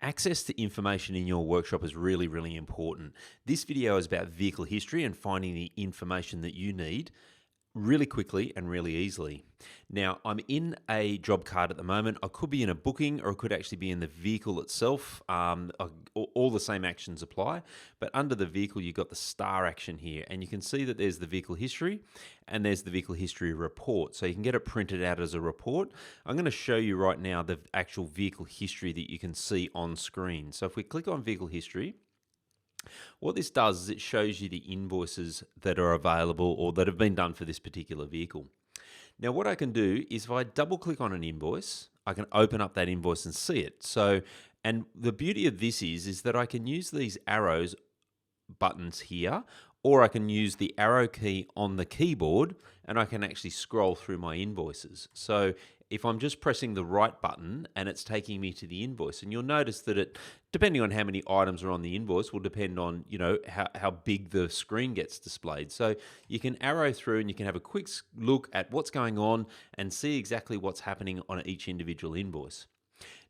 access to information in your workshop is really, really important. This video is about vehicle history and finding the information that you need really quickly and really easily. Now, I'm in a job card at the moment. I could be in a booking or it could actually be in the vehicle itself. All the same actions apply, but under the vehicle, you've got the star action here, and you can see that there's the vehicle history and there's the vehicle history report. So you can get it printed out as a report. I'm going to show you right now the actual vehicle history that you can see on screen. So if we click on vehicle history, what this does is it shows you the invoices that are available or that have been done for this particular vehicle. Now, what I can do is if I double click on an invoice, I can open up that invoice and see it. So, and the beauty of this is that I can use these arrows buttons here, or I can use the arrow key on the keyboard and I can actually scroll through my invoices. So if I'm just pressing the right button and it's taking me to the invoice, and you'll notice that it, depending on how many items are on the invoice, will depend on, how big the screen gets displayed. So you can arrow through and you can have a quick look at what's going on and see exactly what's happening on each individual invoice.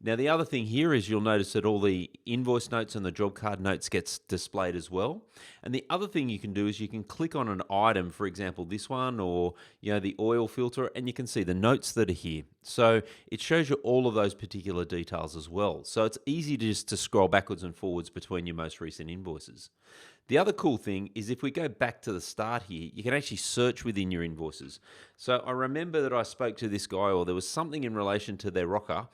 Now, the other thing here is you'll notice that all the invoice notes and the job card notes gets displayed as well. And the other thing you can do is you can click on an item, for example, this one or, the oil filter, and you can see the notes that are here. So it shows you all of those particular details as well. So it's easy to scroll backwards and forwards between your most recent invoices. The other cool thing is if we go back to the start here, you can actually search within your invoices. So I remember that I spoke to this guy, or there was something in relation to their rocker.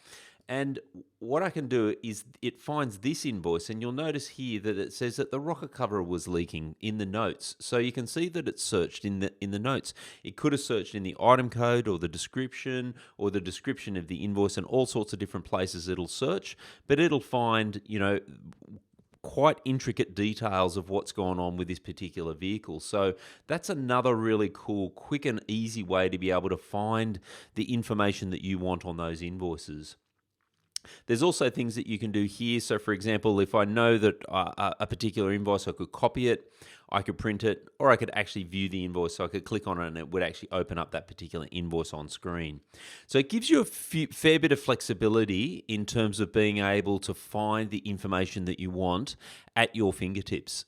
And what I can do is it finds this invoice, and you'll notice here that it says that the rocker cover was leaking in the notes. So you can see that it's searched in the notes. It could have searched in the item code or the description of the invoice, and all sorts of different places it'll search, but it'll find, quite intricate details of what's going on with this particular vehicle. So that's another really cool, quick and easy way to be able to find the information that you want on those invoices. There's also things that you can do here. So for example, if I know that a particular invoice, I could copy it, I could print it, or I could actually view the invoice. So I could click on it and it would actually open up that particular invoice on screen. So it gives you a fair bit of flexibility in terms of being able to find the information that you want at your fingertips.